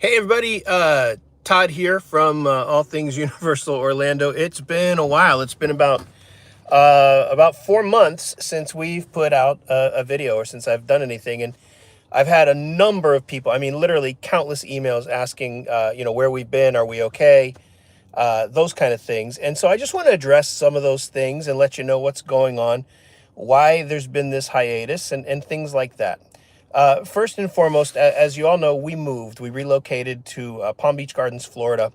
Hey everybody, Todd here from All Things Universal Orlando. It's been a while. It's been about 4 months since we've put out a video or since I've done anything, and I've had a number of people. I mean, literally countless emails asking, where we've been, are we okay, those kind of things. And so I just want to address some of those things and let you know what's going on, why there's been this hiatus, and things like that. First and foremost, as you all know, we moved. We relocated to Palm Beach Gardens, Florida.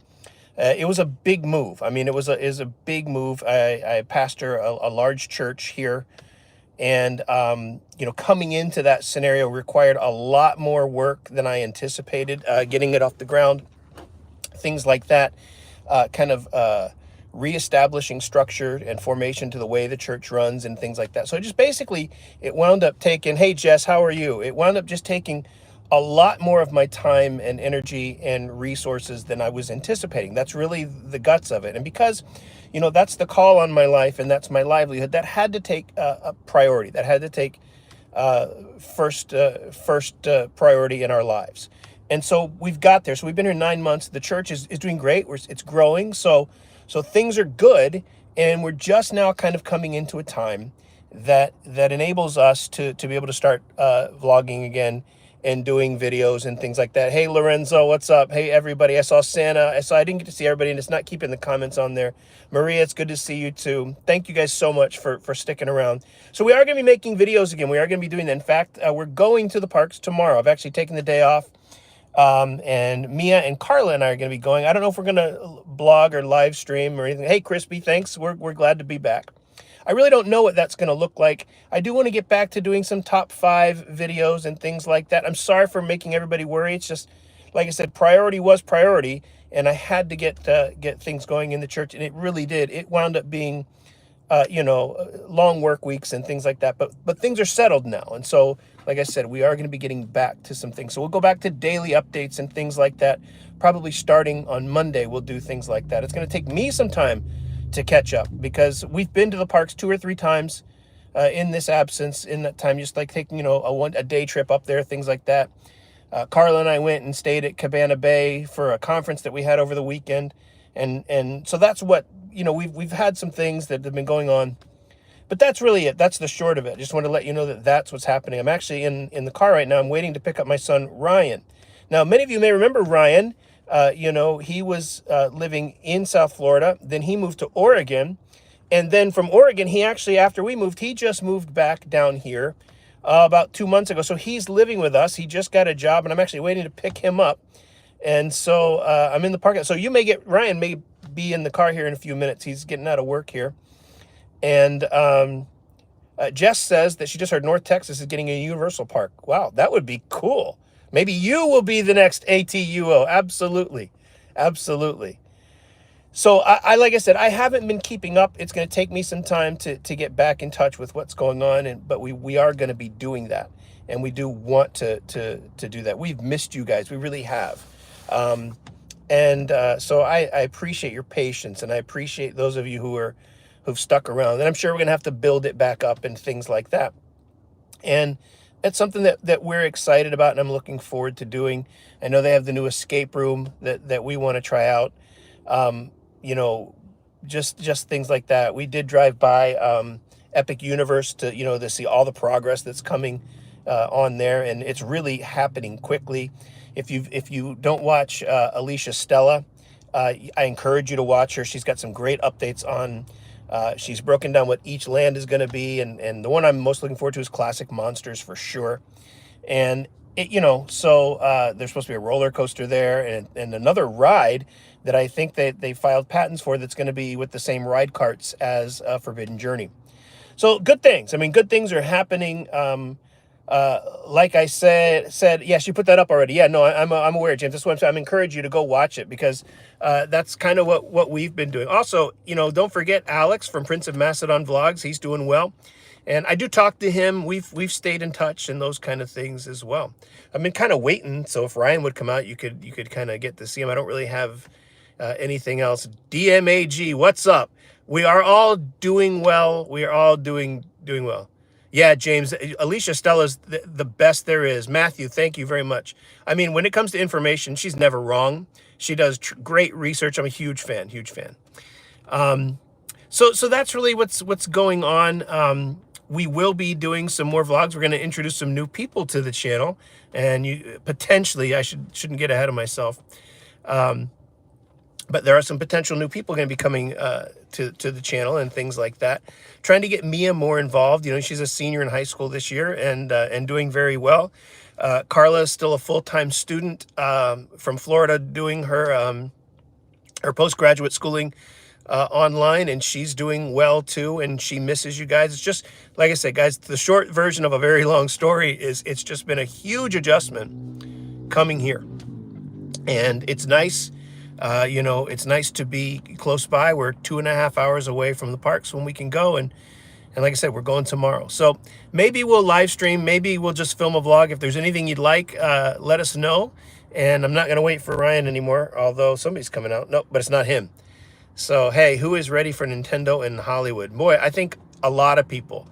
It was a big move. I mean, it was a big move. I pastor a large church here, and coming into that scenario required a lot more work than I anticipated. Getting it off the ground, things like that, kind of reestablishing structure and formation to the way the church runs and things like that. So just basically, it wound up taking, hey, Jess, how are you? It wound up just taking a lot more of my time and energy and resources than I was anticipating. That's really the guts of it. And because, that's the call on my life and that's my livelihood, that had to take a priority. That had to take first priority in our lives. And so we've got there. So we've been here 9 months. The church is doing great. It's growing. So things are good. And we're just now kind of coming into a time that enables us to be able to start vlogging again and doing videos and things like that. Hey, Lorenzo, what's up? Hey, everybody. I saw Santa. I didn't get to see everybody, and it's not keeping the comments on there. Maria, it's good to see you too. Thank you guys so much for sticking around. So we are going to be making videos again. We are going to be doing that. In fact, we're going to the parks tomorrow. I've actually taken the day off. And Mia and Carla and I are going to be going. I don't know if we're going to blog or live stream or anything. Hey, Crispy, thanks. We're glad to be back. I really don't know what that's going to look like. I do want to get back to doing some top 5 videos and things like that. I'm sorry for making everybody worry. It's just, like I said, priority was priority, and I had to get things going in the church, and it really did. It wound up being, long work weeks and things like that. But things are settled now, and so, like I said, we are going to be getting back to some things. So we'll go back to daily updates and things like that. Probably starting on Monday, we'll do things like that. It's going to take me some time to catch up because we've been to the parks 2 or 3 times in this absence. In that time, just like taking a day trip up there, things like that. Carla and I went and stayed at Cabana Bay for a conference that we had over the weekend, and so that's what we've had some things that have been going on. But that's really it. That's the short of it. I just want to let you know that that's what's happening. I'm actually in the car right now. I'm waiting to pick up my son, Ryan. Now, many of you may remember Ryan. He was living in South Florida. Then he moved to Oregon. And then from Oregon, he actually, after we moved, he just moved back down here about 2 months ago. So he's living with us. He just got a job, and I'm actually waiting to pick him up. And so I'm in the parking lot. So Ryan may be in the car here in a few minutes. He's getting out of work here. And Jess says that she just heard North Texas is getting a Universal Park. Wow, that would be cool. Maybe you will be the next ATUO. Absolutely. Absolutely. So I like I said, I haven't been keeping up. It's going to take me some time to get back in touch with what's going on. But we are going to be doing that. And we do want to do that. We've missed you guys. We really have. So I appreciate your patience, and I appreciate those of you who've stuck around. And I'm sure we're going to have to build it back up and things like that. And that's something that we're excited about, and I'm looking forward to doing. I know they have the new escape room that we want to try out. Just things like that. We did drive by Epic Universe to see all the progress that's coming on there, and it's really happening quickly. If you don't watch Alicia Stella, I encourage you to watch her. She's got some great updates on. She's broken down what each land is going to be, and the one I'm most looking forward to is Classic Monsters for sure. And there's supposed to be a roller coaster there and another ride that I think that they filed patents for that's going to be with the same ride carts as Forbidden Journey. So good things. I mean, good things are happening. Like I said, yes, you put that up already. Yeah, no, I'm aware, James. That's what I'm encourage you to go watch it because that's kind of what we've been doing. Also, don't forget Alex from Prince of Macedon Vlogs. He's doing well, and I do talk to him. We've stayed in touch and those kind of things as well. I've been kind of waiting, so if Ryan would come out, you could kind of get to see him. I don't really have anything else. DMAG, what's up? We are all doing well. We are all doing well. Yeah, James, Alicia Stella's the best there is. Matthew, thank you very much. I mean, when it comes to information, she's never wrong. She does great research. I'm a huge fan, huge fan. So that's really what's going on. We will be doing some more vlogs. We're going to introduce some new people to the channel, and you potentially, I shouldn't get ahead of myself. But there are some potential new people going to be coming to the channel and things like that. Trying to get Mia more involved. You know, she's a senior in high school this year and doing very well. Carla is still a full-time student from Florida doing her her postgraduate schooling online, and she's doing well too, and she misses you guys. It's just, like I said, guys, the short version of a very long story is it's just been a huge adjustment coming here. And it's nice. You know, it's nice to be close by. We're 2.5 hours away from the parks when we can go. And like I said, we're going tomorrow. So maybe we'll live stream. Maybe we'll just film a vlog. If there's anything you'd like, let us know. And I'm not going to wait for Ryan anymore, although somebody's coming out. Nope, but it's not him. So, hey, who is ready for Nintendo in Hollywood? Boy, I think a lot of people.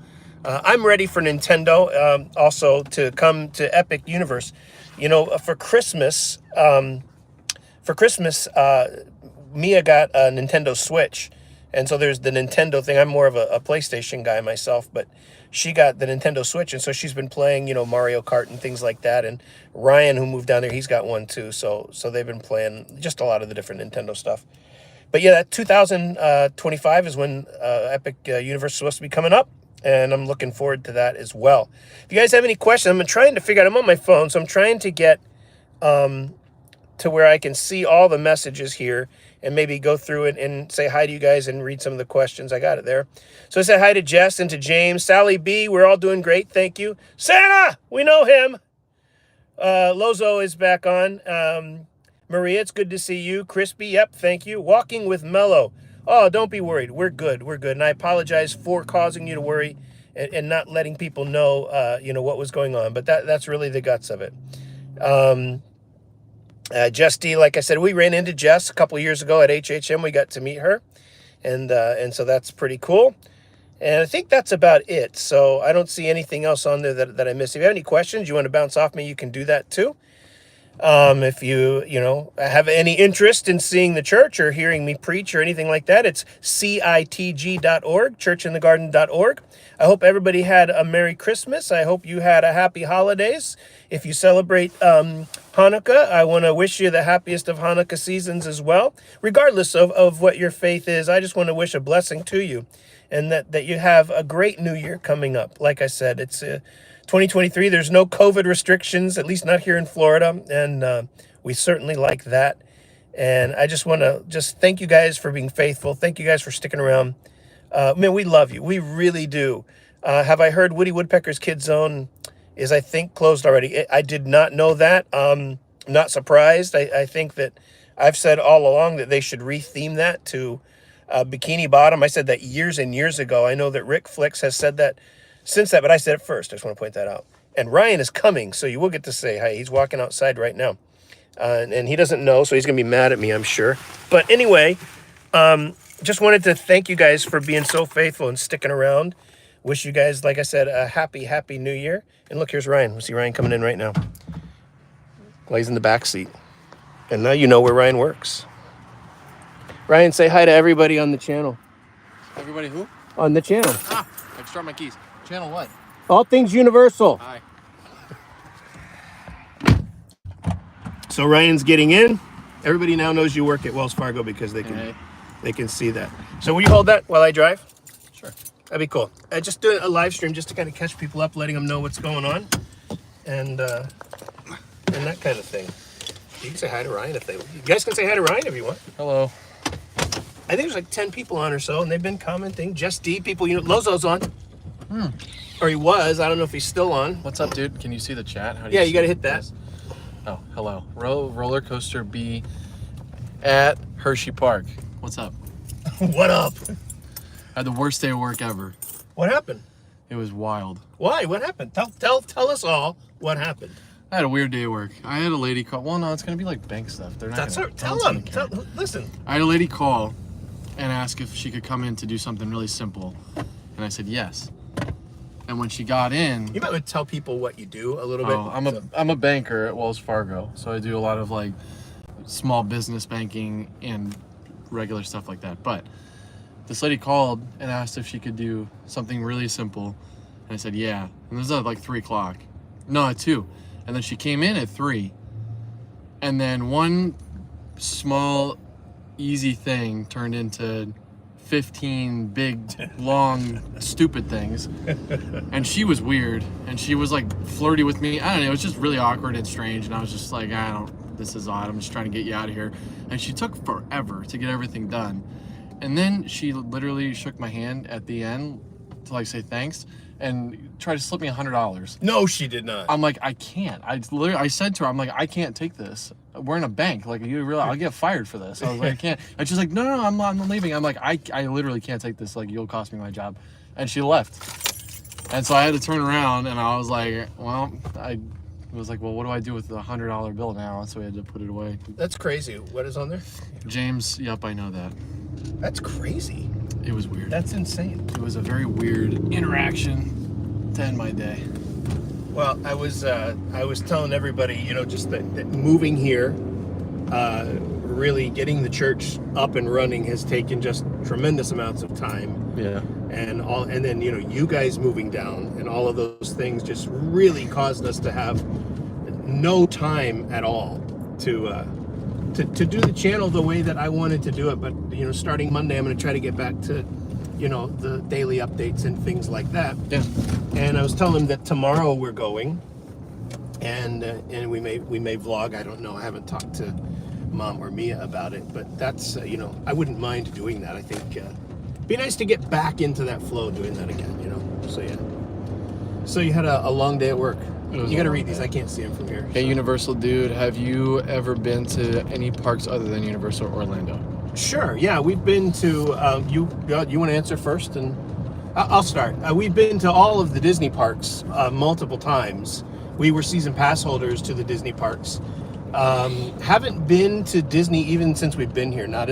I'm ready for Nintendo also to come to Epic Universe. You know, for Christmas... Mia got a Nintendo Switch, and so there's the Nintendo thing. I'm more of a PlayStation guy myself, but she got the Nintendo Switch, and so she's been playing, you know, Mario Kart and things like that. And Ryan, who moved down there, he's got one too. So they've been playing just a lot of the different Nintendo stuff. But yeah, that 2025 is when Epic Universe is supposed to be coming up, and I'm looking forward to that as well. If you guys have any questions, I'm trying to figure out. I'm on my phone, so I'm trying to get to where I can see all the messages here and maybe go through it and say hi to you guys and read some of the questions. I got it there. So I said hi to Jess and to James. Sally B, we're all doing great. Thank you. Santa, we know him. Lozo is back on. Maria, it's good to see you. Crispy, yep, thank you. Walking with Mello. Oh, don't be worried. We're good. We're good. And I apologize for causing you to worry and not letting people know, you know, what was going on. But that's really the guts of it. Jess D, like I said, we ran into Jess a couple of years ago at HHM. We got to meet her, and so that's pretty cool. And I think that's about it. So I don't see anything else on there that I missed. If you have any questions, you want to bounce off me, you can do that too. If you know, have any interest in seeing the church or hearing me preach or anything like that, it's citg.org, churchinthegarden.org. I hope everybody had a Merry Christmas. I hope you had a happy holidays. If you celebrate Hanukkah, I want to wish you the happiest of Hanukkah seasons as well. Regardless of what your faith is, I just want to wish a blessing to you, and that you have a great new year coming up. Like I said, it's 2023. There's no COVID restrictions, at least not here in Florida, and we certainly like that. And I just want to thank you guys for being faithful. Thank you guys for sticking around. Man, we love you. We really do. Have I heard Woody Woodpecker's Kids Zone is, I think, closed already? I did not know that. Not surprised. I think that I've said all along that they should retheme that to Bikini Bottom. I said that years and years ago. I know that Rick Flicks has said that since that, but I said it first. I just want to point that out. And Ryan is coming, so you will get to say hi. He's walking outside right now. And he doesn't know, so he's going to be mad at me, I'm sure. But anyway, just wanted to thank you guys for being so faithful and sticking around. Wish you guys, like I said, a happy, happy new year. And look, here's Ryan. We'll see Ryan coming in right now. Well, he's in the back seat. And now you know where Ryan works. Ryan, say hi to everybody on the channel. Everybody who? On the channel. I just dropped my keys. Channel what? All Things Universal. Hi. So Ryan's getting in. Everybody now knows you work at Wells Fargo because they can see that. So will you hold that while I drive? Sure. That'd be cool. I just do a live stream just to kind of catch people up, letting them know what's going on, and that kind of thing. You can say hi to Ryan if you guys can say hi to Ryan if you want. Hello. I think there's like 10 people on or so, and they've been commenting. Just D people, you know, Lozo's on. Or he was. I don't know if he's still on. What's up, dude? Can you see the chat? How do you got to hit that. Oh, hello. Roller Coaster B at Hershey Park. What's up? What up? I had the worst day of work ever. What happened? It was wild. Why? What happened? Tell us all what happened. I had a weird day of work. I had a lady call. Well, no, it's going to be like bank stuff. They're not. That's her. Tell them. Listen. I had a lady call and ask if she could come in to do something really simple. And I said yes. And when she got in, You might tell people what you do a little bit. I'm a banker at Wells Fargo, so I do a lot of like small business banking and regular stuff like that. But this lady called and asked if she could do something really simple, and I said yeah. And this is at like 3 o'clock, no, at 2, and then she came in at 3, and then one small, easy thing turned into 15 big, long, stupid things. And she was weird. And she was like flirty with me. I don't know. It was just really awkward and strange. And I was just like, this is odd. I'm just trying to get you out of here. And she took forever to get everything done. And then she literally shook my hand at the end to like say thanks and tried to slip me $100. No, she did not. I'm like, I can't. I said to her, I'm like, I can't take this. We're in a bank. Like, you realize I'll get fired for this. I was like, I can't. And she's like, no, I'm leaving. I'm like, I literally can't take this. Like, you'll cost me my job. And she left. And so I had to turn around, and I was like, well, what do I do with the $100 bill now? So we had to put it away. That's crazy. What is on there? James, yep, I know that. That's crazy. It was weird. That's insane. It was a very weird interaction to end my day. Well, I was telling everybody, just that moving here, really getting the church up and running has taken just tremendous amounts of time. Yeah. And then you guys moving down and all of those things just really caused us to have no time at all to do the channel the way that I wanted to do it. But starting Monday, I'm going to try to get back to the daily updates and things like that. Yeah. And I was telling him that tomorrow we're going, and we may vlog. I don't know. I haven't talked to Mom or Mia about it, but that's I wouldn't mind doing that. I think it'd be nice to get back into that flow, doing that again. So yeah. So you had a long day at work. You got to read these. I can't see them from here. Hey, so. Universal dude, have you ever been to any parks other than Universal Orlando? Sure. Yeah, we've been to. You want to answer first, and I'll start. We've been to all of the Disney parks multiple times. We were season pass holders to the Disney parks. Haven't been to Disney even since we've been here. Not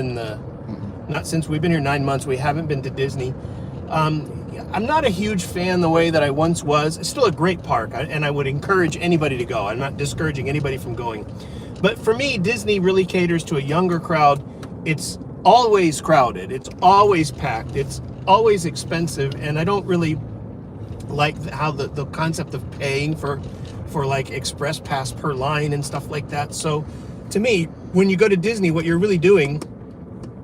since we've been here 9 months. We haven't been to Disney. I'm not a huge fan the way that I once was. It's still a great park, and I would encourage anybody to go. I'm not discouraging anybody from going. But for me, Disney really caters to a younger crowd. It's always crowded. It's always packed. It's always expensive, and I don't really like how the concept of paying for like express pass per line and stuff like that. So to me, when you go to Disney, what you're really doing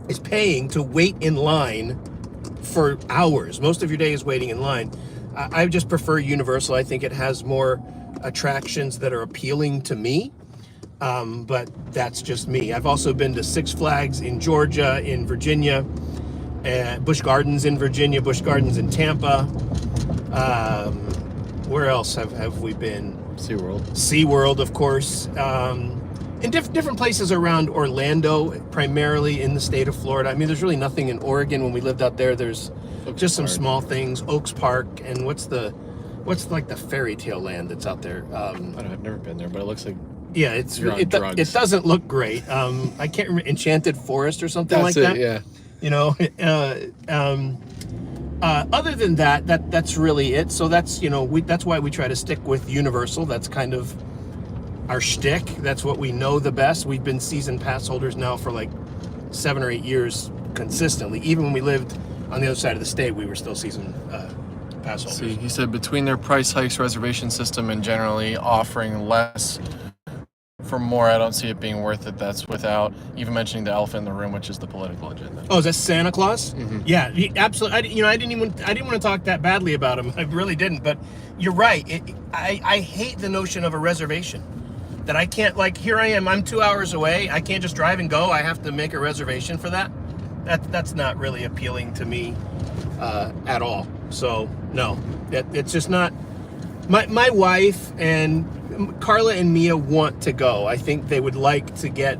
is paying to wait in line for hours. Most of your day is waiting in line. I just prefer Universal. I think it has more attractions that are appealing to me. But that's just me. I've also been to Six Flags in Georgia, in Virginia, Busch Gardens in Virginia, Busch Gardens in Tampa. Where else have we been? SeaWorld, of course. In different places around Orlando, primarily in the state of Florida. I mean, there's really nothing in Oregon. When we lived out there, there's just some small things. Oaks Park, and what's like the fairy tale land that's out there? I've never been there, but it looks like it doesn't look great. I can't remember, Enchanted Forest or something like that. Yeah. Other than that's really it. So that's that's why we try to stick with Universal. That's kind of our shtick. That's what we know the best. We've been season pass holders now for like 7 or 8 years consistently. Even when we lived on the other side of the state, we were still season pass holders. See, he said between their price hikes, reservation system, and generally offering less for more, I don't see it being worth it. That's without even mentioning the elephant in the room, which is the political agenda. Oh, is that Santa Claus? Mm-hmm. Yeah, absolutely. I didn't want to talk that badly about him. I really didn't. But you're right. I hate the notion of a reservation. That I can't, like, here I am. I'm 2 hours away. I can't just drive and go. I have to make a reservation for that. That's not really appealing to me at all. So no, it's just not. My wife and Carla and Mia want to go. I think they would like to get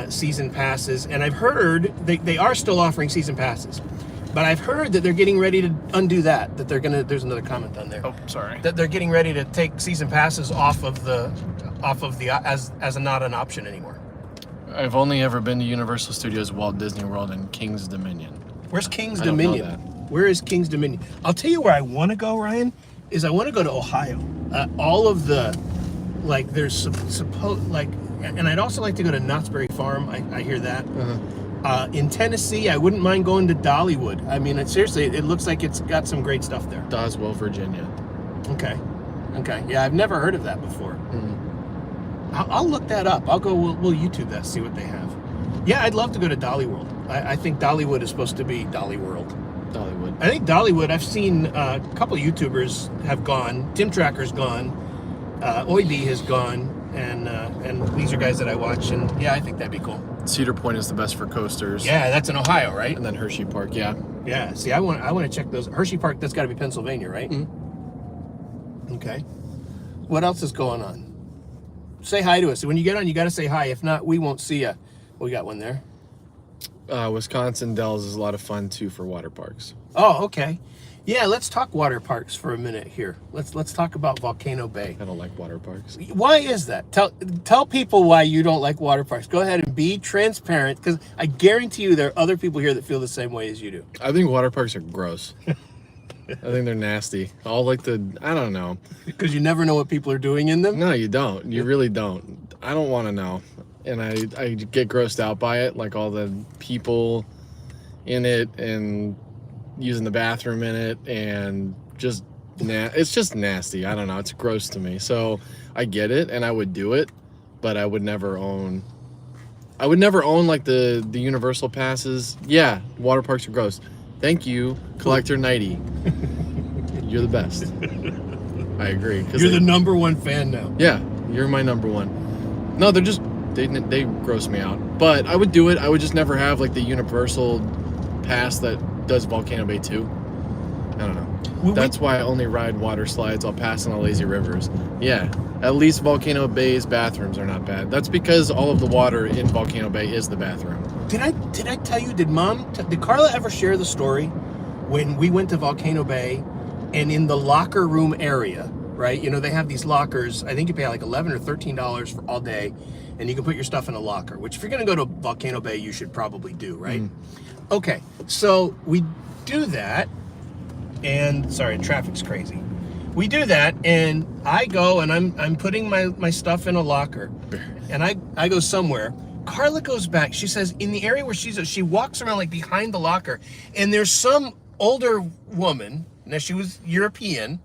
season passes, and I've heard they are still offering season passes, but I've heard that they're getting ready to undo that. That they're gonna. There's another comment on there. Oh, sorry. That they're getting ready to take season passes off of the as not an option anymore. I've only ever been to Universal Studios, Walt Disney World, and King's Dominion. Where's King's I don't Dominion? know that. Where is King's Dominion? I'll tell you where I want to go, Ryan. is I want to go to Ohio. All of the, like, there's supposed, like, and I'd also like to go to Knott's Berry Farm. I hear that. In Tennessee, I wouldn't mind going to Dollywood. I mean, seriously, it looks like it's got some great stuff there. Doswell, Virginia. Okay. Yeah, I've never heard of that before. I'll look that up. I'll go. We'll YouTube that. See what they have. Yeah, I'd love to go to Dollywood. I think Dollywood is supposed to be Dolly World. Dollywood. I think Dollywood. I've seen a couple of YouTubers have gone. Tim Tracker's gone. Oiby has gone, and these are guys that I watch. And yeah, I think that'd be cool. Cedar Point is the best for coasters. Yeah, that's in Ohio, right? And then Hershey Park. Yeah. Yeah. See, I want to check those. Hershey Park. That's got to be Pennsylvania, right? Okay. What else is going on? Say hi to us. When you get on, you got to say hi. If not, we won't see you. We got one there. Wisconsin Dells is a lot of fun too for water parks. Oh, okay. Yeah, let's talk water parks for a minute here. Let's talk about Volcano Bay. I don't like water parks. Why is that? Tell people why you don't like water parks. Go ahead and be transparent, because I guarantee you there are other people here that feel the same way as you do. I think water parks are gross. I think they're nasty. All like I don't know. Because you never know what people are doing in them? No, you don't. You really don't. I don't want to know. And I get grossed out by it, like all the people in it and using the bathroom in it, and just it's just nasty. I don't know. It's gross to me. So I get it, and I would do it, but I would never own. I would never own like the Universal passes. Yeah, water parks are gross. Thank you, Collector 90. You're the best. I agree. You're the number one fan now. Yeah, you're my number one. No, they're just they gross me out. But I would do it. I would just never have like the Universal pass that does Volcano Bay 2. I don't know. That's why I only ride water slides. I'll pass on the lazy rivers. Yeah, at least Volcano Bay's bathrooms are not bad. That's because all of the water in Volcano Bay is the bathroom. Did I tell you? Did Carla ever share the story when we went to Volcano Bay, and in the locker room area, right? You know, they have these lockers. I think you pay like $11 or $13 for all day, and you can put your stuff in a locker. Which, if you're gonna go to Volcano Bay, you should probably do, right? Okay, so we do that, and sorry, traffic's crazy. We do that, and I go and I'm putting my stuff in a locker, and I go somewhere. Carla goes back. She says in the area where she walks around like behind the locker, and there's some older woman. Now she was European,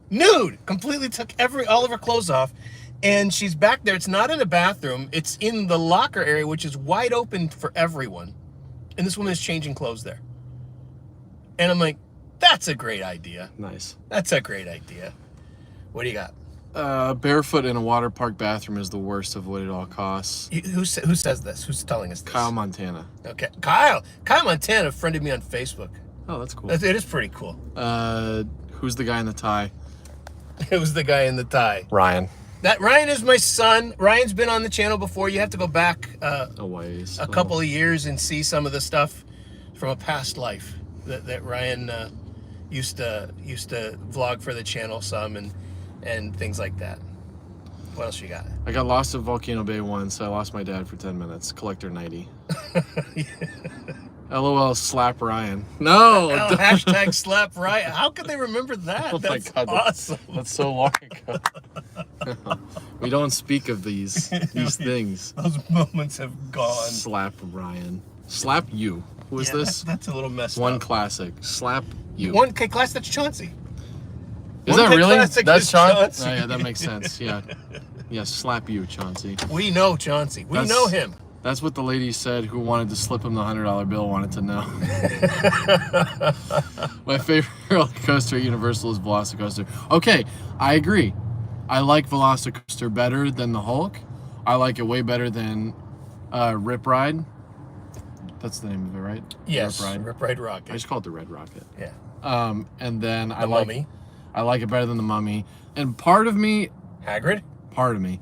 nude, completely took all of her clothes off, and she's back there. It's not in a bathroom. It's in the locker area, which is wide open for everyone. And this woman is changing clothes there. And I'm like, that's a great idea. Nice. That's a great idea. What do you got? Barefoot in a water park bathroom is the worst of what it all costs. Who says this? Who's telling us this? Kyle Montana. Okay. Kyle Montana friended me on Facebook. Oh, that's cool. It is pretty cool. Who's the guy in the tie? It was the guy in the tie. Ryan. Ryan is my son. Ryan's been on the channel before. You have to go back a couple of years and see some of the stuff from a past life that Ryan used to vlog for the channel some and things like that. What else you got? I got lost at Volcano Bay once. I lost my dad for 10 minutes. Collector 90. LOL slap Ryan. No. Hashtag slap Ryan. How could they remember that? Oh That's my God, awesome. That's so long ago. We don't speak of these things. Those moments have gone. Slap Ryan. Slap you. Who is this? That's a little messed One up. classic. Slap you. 1K class, that's Chauncey. Is that really? That's Chauncey. Oh yeah, that makes sense. Yeah. Yeah, slap you, Chauncey. We know Chauncey. We know him. That's what the lady said who wanted to slip him the $100 bill wanted to know. My favorite roller coaster at Universal is Velocicoaster. Okay, I agree. I like Velocicoaster better than the Hulk. I like it way better than Rip Ride. That's the name of it, right? Yes, Rip Ride. Rip Ride Rocket. I just call it the Red Rocket. Yeah. And then The Mummy. I like it better than the Mummy. And part of me, Hagrid? part of me,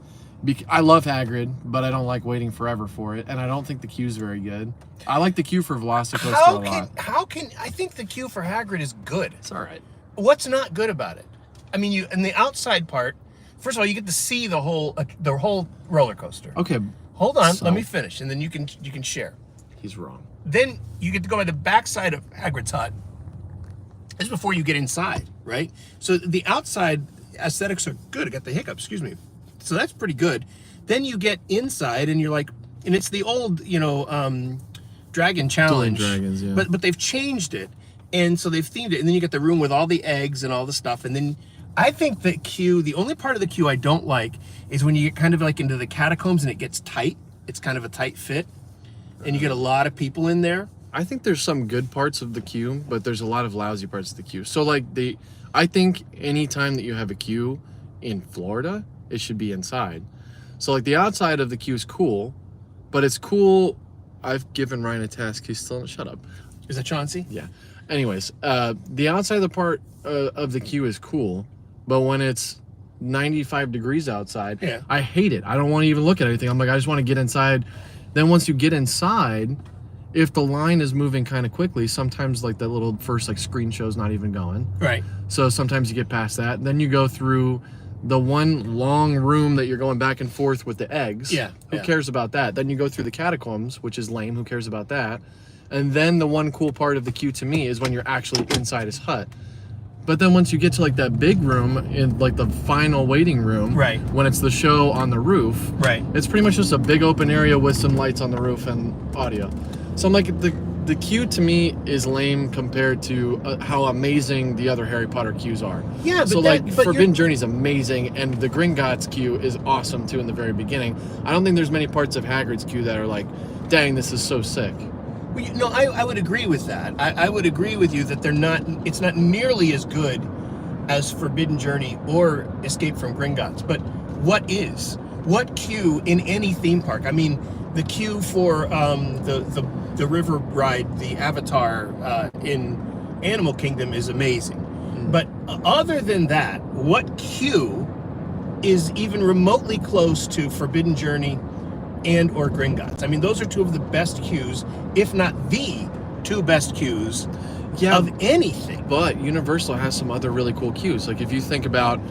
I love Hagrid, but I don't like waiting forever for it, and I don't think the queue's very good. I like the queue for Velocicoaster a lot. I think the queue for Hagrid is good. It's all right. What's not good about it? I mean, in the outside part, first of all, you get to see the whole roller coaster. Okay. Hold on, let me finish, and then you can share. He's wrong. Then you get to go by the backside of Hagrid's hut. This is before you get inside. right? So the outside aesthetics are good. I got the hiccup, excuse me. So that's pretty good. Then you get inside and you're like, and it's the old, Dragon Challenge. Dragons, yeah. But they've changed it. And so they've themed it. And then you get the room with all the eggs and all the stuff. And then I think the queue, the only part of the queue I don't like is when you get kind of like into the catacombs and it gets tight. It's kind of a tight fit. And you get a lot of people in there. I think there's some good parts of the queue, but there's a lot of lousy parts of the queue. So like I think anytime that you have a queue in Florida, it should be inside. So like the outside of the queue is cool, but it's cool. I've given Ryan a task. He's still, shut up. Is that Chauncey? Yeah. Anyways, the outside of the part of the queue is cool, but when it's 95 degrees outside, yeah. I hate it. I don't want to even look at anything. I'm like, I just want to get inside. Then once you get inside, if the line is moving kind of quickly, sometimes like that little first like screen show's not even going. Right. So sometimes you get past that. Then you go through the one long room that you're going back and forth with the eggs. Yeah. Who cares about that? Then you go through the catacombs, which is lame. Who cares about that? And then the one cool part of the queue to me is when you're actually inside his hut. But then once you get to like that big room in like the final waiting room, right, when it's the show on the roof, right, it's pretty much just a big open area with some lights on the roof and audio. So I'm like, the queue to me is lame compared to how amazing the other Harry Potter queues are. Yeah, but so like Forbidden Journey is amazing, and the Gringotts queue is awesome too in the very beginning. I don't think there's many parts of Hagrid's queue that are like, dang, this is so sick. Well, no, I would agree with that. I would agree with you that it's not nearly as good as Forbidden Journey or Escape from Gringotts. But what queue in any theme park? I mean, the queue for the river ride, the Avatar in Animal Kingdom is amazing. But other than that, what queue is even remotely close to Forbidden Journey and or Gringotts? I mean, those are two of the best queues, if not the two best queues of anything. But Universal has some other really cool queues. Like if you think about,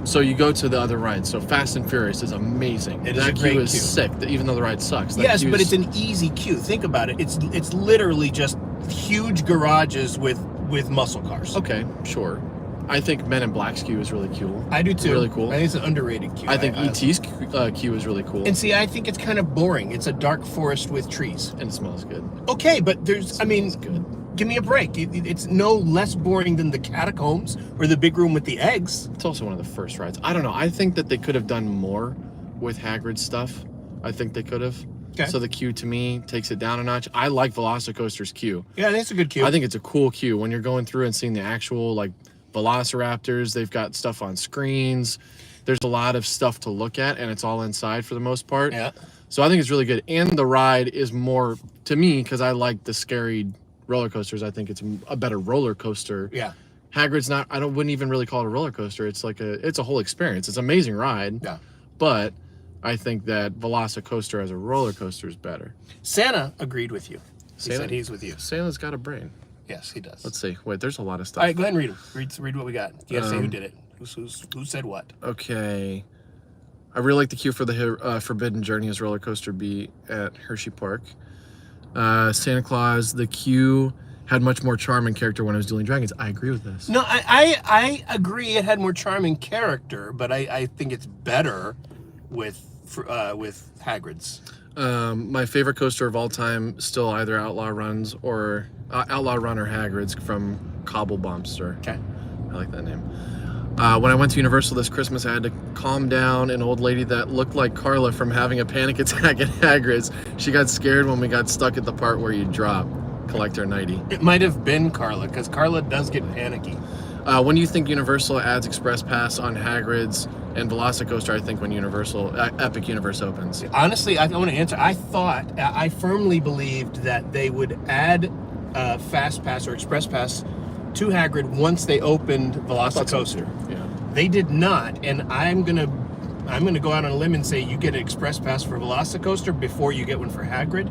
so you go to the other rides. So Fast and Furious is amazing. It is a great queue. Is sick, even though the ride sucks. Yes, but it's an easy queue. Think about it. It's literally just huge garages with muscle cars. Okay, sure. I think Men in Black's queue is really cool. I do too. Really cool. I think it's an underrated queue. I think E.T.'s queue is really cool. And see, I think it's kind of boring. It's a dark forest with trees. And it smells good. Okay, but good. Give me a break. It's no less boring than the catacombs or the big room with the eggs. It's also one of the first rides. I don't know. I think that they could have done more with Hagrid's stuff. I think they could have. Okay. So the queue to me takes it down a notch. I like Velocicoaster's queue. Yeah, that's a good queue. I think it's a cool queue when you're going through and seeing the actual like Velociraptors. They've got stuff on screens. There's a lot of stuff to look at, and it's all inside for the most part. Yeah. So I think it's really good. And the ride is more, to me, because I like the scary roller coasters, I think it's a better roller coaster. Yeah. Hagrid's not, wouldn't even really call it a roller coaster. It's like it's a whole experience. It's an amazing ride. Yeah. But I think that Velocicoaster as a roller coaster is better. Santa agreed with you. He said he's with you. Santa's got a brain. Yes, he does. Let's see. Wait, there's a lot of stuff. All right, go ahead and read them. Read what we got. You gotta say who did it. Who said what? Okay. I really like the queue for the Forbidden Journey as roller coaster B at Hershey Park. Santa Claus, the queue had much more charm and character when I was dueling dragons. I agree with this. No, I agree it had more charm and character, but I think it's better with Hagrid's. My favorite coaster of all time, still either Outlaw Run or Hagrid's from Cobble Bombster. Okay. I like that name. When I went to Universal this Christmas, I had to calm down an old lady that looked like Carla from having a panic attack at Hagrid's. She got scared when we got stuck at the part where you drop Collector 90. It might have been Carla, because Carla does get panicky. When do you think Universal adds Express Pass on Hagrid's and Velocicoaster? I think when Epic Universe opens. Honestly, I want to answer. I firmly believed that they would add Fast Pass or Express Pass to Hagrid once they opened Velocicoaster. Yeah. They did not, and I'm gonna go out on a limb and say you get an Express Pass for Velocicoaster before you get one for Hagrid.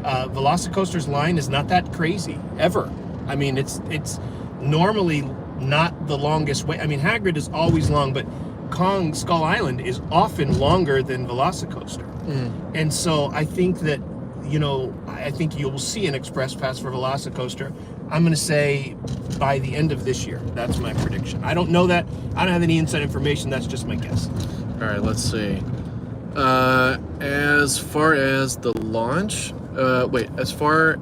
Velocicoaster's line is not that crazy ever. I mean, it's normally not the longest way. I mean, Hagrid is always long, but Kong Skull Island is often longer than Velocicoaster. And so I think that, I think you'll see an Express Pass for Velocicoaster. I'm going to say by the end of this year. That's my prediction. I don't know that. I don't have any inside information. That's just my guess. All right, let's see. As far as the launch, as far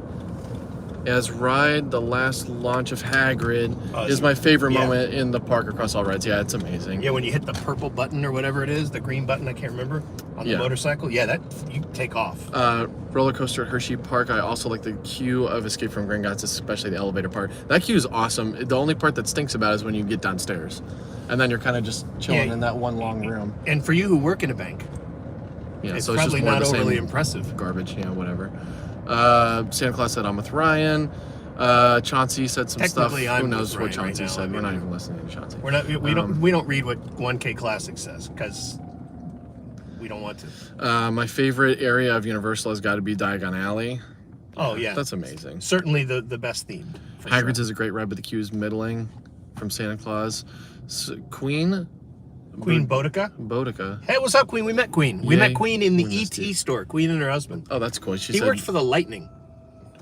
as ride, the last launch of Hagrid is my favorite moment in the park across all rides. Yeah, it's amazing. Yeah, when you hit the purple button or whatever it is, the green button, I can't remember, on the motorcycle. Yeah, that you take off. Roller coaster at Hershey Park. I also like the queue of Escape from Gringotts, especially the elevator part. That queue is awesome. The only part that stinks about it is when you get downstairs, and then you're kind of just chilling in that one long room. And for you who work in a bank, it's so probably it's just not overly impressive. Garbage, whatever. Santa Claus said I'm with Ryan. Chauncey said some stuff. Who knows what Chauncey said? We're not even listening to Chauncey. We're not. We don't read what 1K Classic says because we don't want to. My favorite area of Universal has got to be Diagon Alley. Oh yeah, that's amazing. Certainly the best theme. Hagrids is a great ride, but the queue is middling from Santa Claus. Queen Boudica. Hey, what's up, Queen? We met Queen. We met Queen in the ET store. Queen and her husband. Oh, that's cool. He worked for the Lightning.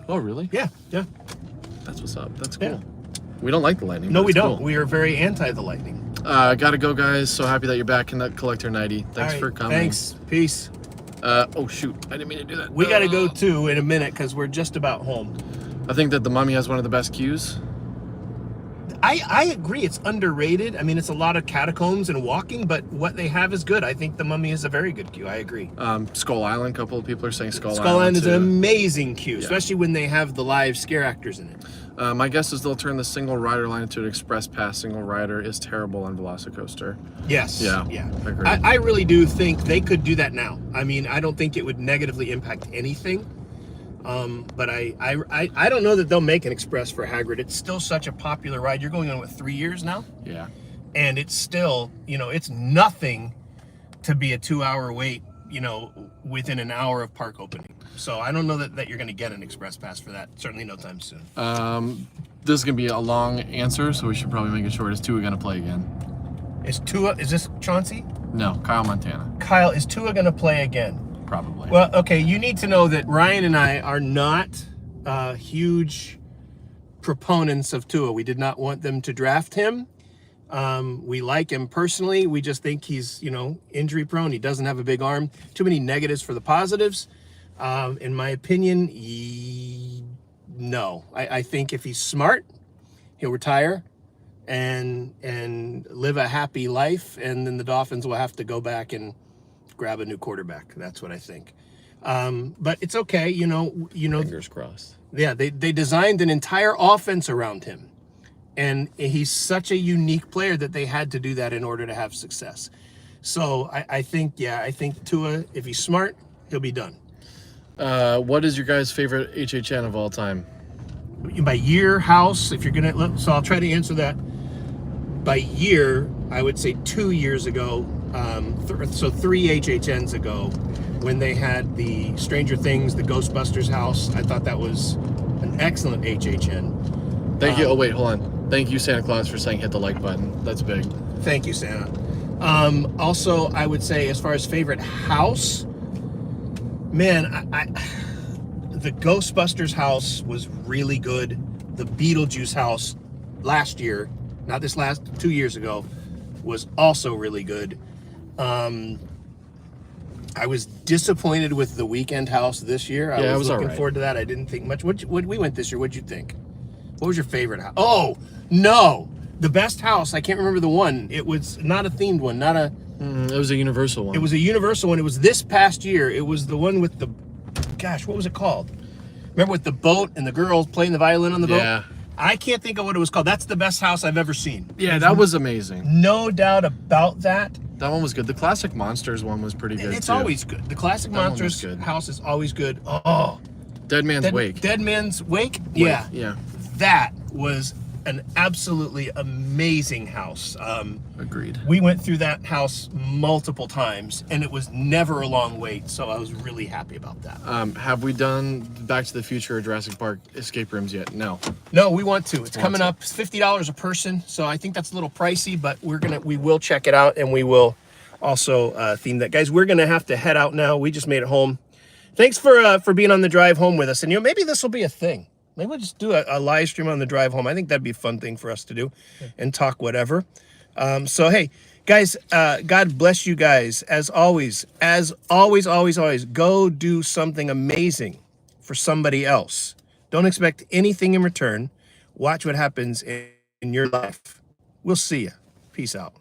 Oh, really? Yeah. That's what's up. That's cool. Yeah. We don't like the Lightning. No, we don't. Cool. We are very anti the Lightning. Gotta go, guys. So happy that you're back in that Collector 90. Thanks for coming. Thanks. Peace. Oh, shoot. I didn't mean to do that. We gotta go, too, in a minute, because we're just about home. I think that the Mummy has one of the best queues. I agree. It's underrated. I mean, it's a lot of catacombs and walking, but what they have is good. I think the Mummy is a very good queue. I agree. Skull Island. A couple of people are saying Skull Island is an amazing queue, especially when they have the live scare actors in it. My guess is they'll turn the single rider line into an express pass. Single rider is terrible on Velocicoaster. Yes. Yeah. Agreed. I really do think they could do that now. I mean, I don't think it would negatively impact anything. But I don't know that they'll make an express for Hagrid. It's still such a popular ride. You're going on 3 years now? Yeah. And it's still, it's nothing to be a 2-hour wait, within an hour of park opening. So I don't know that you're going to get an express pass for that. Certainly no time soon. This is going to be a long answer, so we should probably make it short. Is Tua going to play again? Is this Chauncey? No, Kyle Montana. Kyle, is Tua going to play again? Probably. Well, okay, you need to know that Ryan and I are not huge proponents of Tua. We did not want them to draft him. We like him personally. We just think he's, injury prone. He doesn't have a big arm. Too many negatives for the positives. In my opinion, no. I think if he's smart, he'll retire and live a happy life, and then the Dolphins will have to go back and grab a new quarterback. That's what I think. But it's okay, Fingers crossed. Yeah, they designed an entire offense around him. And he's such a unique player that they had to do that in order to have success. So I think Tua, if he's smart, he'll be done. What is your guys' favorite HHN of all time? By year, house, if you're gonna, so I'll try to answer that. By year, I would say 2 years ago, so 3 HHNs ago, when they had the Stranger Things, the Ghostbusters house. I thought that was an excellent HHN. Thank you. Oh, wait, hold on. Thank you, Santa Claus, for saying hit the like button. That's big. Thank you, Santa. Also, I would say as far as favorite house, man, the Ghostbusters house was really good. The Beetlejuice house last year, not this last, 2 years ago, was also really good. I was disappointed with the Weekend house this year. I was looking forward to that. I didn't think much. What we went this year, what'd you think? What was your favorite house? Oh, no. The best house, I can't remember the one. It was not a themed one, not a... It was a Universal one. It was a Universal one. It was this past year. It was the one with the... Gosh, what was it called? Remember with the boat and the girls playing the violin on the boat? Yeah. I can't think of what it was called. That's the best house I've ever seen. Yeah, that was amazing. No doubt about that. That one was good. The Classic Monsters one was pretty good, It's always good. The Classic Monsters house is always good. Oh. Dead Man's Wake. Dead Man's Wake? Yeah. Yeah. That was an absolutely amazing house. Agreed. We went through that house multiple times, and it was never a long wait, so I was really happy about that. Have we done Back to the Future or Jurassic Park escape rooms yet? No. No, we want to. It's coming up. It's $50 a person, so I think that's a little pricey, but we will check it out, and we will also theme that. Guys, we're gonna have to head out now. We just made it home. Thanks for being on the drive home with us, and maybe this will be a thing. Maybe we'll just do a live stream on the drive home. I think that'd be a fun thing for us to do and talk whatever. So, hey, guys, God bless you guys. As always, always, go do something amazing for somebody else. Don't expect anything in return. Watch what happens in your life. We'll see you. Peace out.